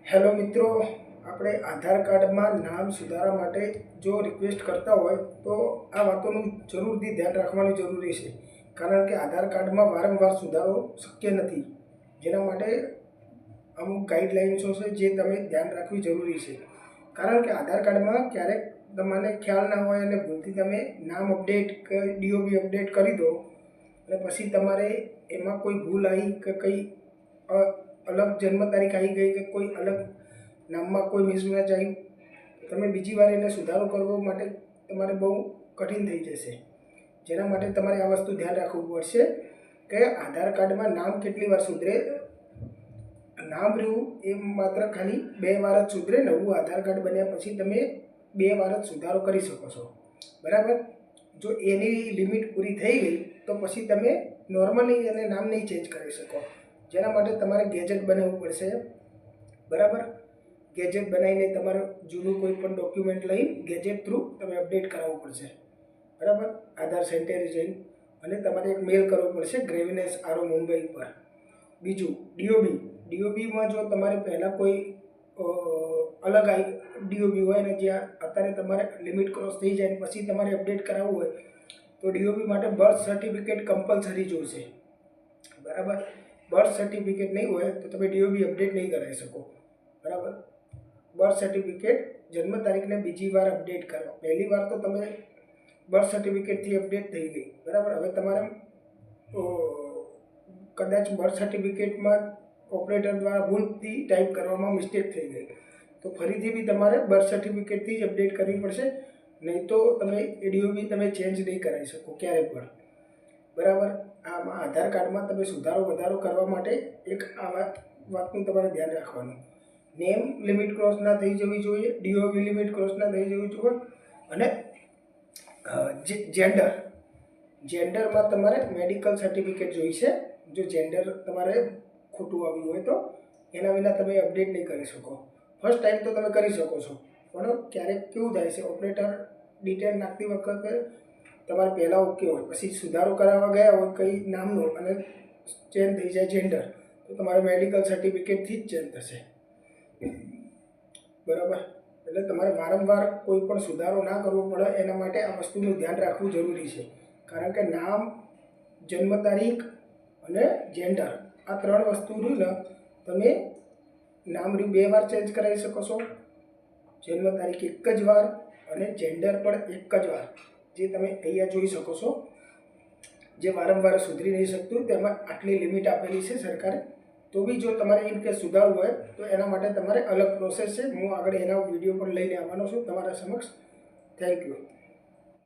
Hello મિત્રો, આપણે આધાર કાર્ડમાં નામ સુધારવા માટે જો રિક્વેસ્ટ કરતા હોય તો આ વાતોનું જરૂરથી ધ્યાન રાખવાનું જરૂરી છે. કારણ કે આધાર કાર્ડમાં વારંવાર સુધારો શક્ય નથી. જેના માટે અમુક ગાઈડલાઇન્સો છે જે તમે ધ્યાન રાખવી જરૂરી છે. કારણ કે આધાર કાર્ડમાં ક્યારેક તમને ખ્યાલ ના હોય અને ભૂલથી તમે નામ અપડેટ કે ડીઓબી અપડેટ કરી દો અને પછી તમારે એમાં કોઈ ભૂલ આવી કે કંઈ અલગ જન્મ તારીખ આવી ગઈ કે કોઈ અલગ નામમાં કોઈ મિસમેચ આવી, તમે બીજી વાર એને સુધારો કરવા માટે તમારે બહુ કઠિન થઈ જશે. જેના માટે તમારે આ વસ્તુ ધ્યાન રાખવું પડશે કે આધાર કાર્ડમાં નામ કેટલી વાર સુધરે. નામ રહ્યું એ માત્ર ખાલી 2 વાર જ સુધરે. નવું આધાર કાર્ડ બન્યા પછી તમે 2 વાર જ સુધારો કરી શકો છો, બરાબર. જો એની લિમિટ પૂરી થઈ ગઈ તો પછી તમે નોર્મલી એને નામ નહીં ચેન્જ કરી શકો. જેના માટે તમારે ગેજેટ બનાવવું પડશે, બરાબર. ગેજેટ બનાવીને તમારે જૂનું કોઈ પણ ડોક્યુમેન્ટ લઈ ગેજેટ થ્રુ તમે અપડેટ કરાવવું પડશે, બરાબર. આધાર સેન્ટરે જઈને અને તમારે એક મેલ કરવો પડશે ગ્રેવિનેસ આરો મુંબઈ પર. બીજું ડીઓબીમાં જો તમારે પહેલાં કોઈ અલગ ડીઓબી હોય ને જ્યાં અત્યારે તમારે લિમિટ ક્રોસ થઈ જાય પછી તમારે અપડેટ કરાવવું હોય તો ડીઓબી માટે બર્થ સર્ટિફિકેટ કમ્પલસરી જોઈશે, બરાબર. બર્થ સર્ટિફિકેટ નહીં હોય તો તમે ડીઓબી અપડેટ નહીં કરાવી શકો, બરાબર. બર્થ સર્ટિફિકેટ જન્મ તારીખને બીજી વાર અપડેટ કરો. પહેલી વાર તો તમે બર્થ સર્ટિફિકેટથી અપડેટ થઈ ગઈ, બરાબર. હવે તમારે કદાચ બર્થ સર્ટિફિકેટમાં ઓપરેટર દ્વારા ભૂલથી ટાઈપ કરવામાં મિસ્ટેક થઈ ગઈ તો ફરીથી બી તમારે બર્થ સર્ટિફિકેટથી જ અપડેટ કરવી પડશે. નહીં તો તમે ડીઓબી તમે ચેન્જ નહીં કરાવી શકો ક્યારે પણ, બરાબર. આમાં આધાર કાર્ડમાં તમે સુધારો વધારો કરવા માટે એક આ વાતનું તમારે ધ્યાન રાખવાનું. નેમ લિમિટ ક્રોસ ના થઈ જવી જોઈએ, ડીઓબી લિમિટ ક્રોસ ના થઈ જવી જોઈએ, અને જેન્ડરમાં તમારે મેડિકલ સર્ટિફિકેટ જોઈશે. જો જેન્ડર તમારે ખોટું આવ્યું હોય તો એના વિના તમે અપડેટ નહીં કરી શકો. ફર્સ્ટ ટાઈમ તો તમે કરી શકો છો, પણ ક્યારેક કેવું થાય છે ઓપરેટર ડિટેલ નાખતી વખતે તમારે પહેલાં ઓકે હોય પછી સુધારો કરાવવા ગયા હોય કંઈ નામનો અને ચેન્જ થઈ જાય જેન્ડર તો તમારે મેડિકલ સર્ટિફિકેટથી જ ચેન્જ થશે, બરાબર. એટલે તમારે વારંવાર કોઈ પણ સુધારો ના કરવો પડે એના માટે આ વસ્તુનું ધ્યાન રાખવું જરૂરી છે. કારણ કે નામ, જન્મ તારીખ અને જેન્ડર આ 3 વસ્તુનું તમે નામ 2 વાર ચેન્જ કરાવી શકો છો, જન્મ તારીખ 1 જ વાર અને જેન્ડર પણ 1 જ વાર, જે તમે અહીંયા જોઈ શકો છો. જે વારંવાર સુધરી નહીં શકતું તેમાં આટલી લિમિટ આપેલી છે સરકારે. તો બી જો તમારે ઇન કેસ સુધારવું હોય તો એના માટે તમારે અલગ પ્રોસેસ છે. હું આગળ એના વિડીયો પણ લઈને આવવાનો છું તમારા સમક્ષ. Thank you.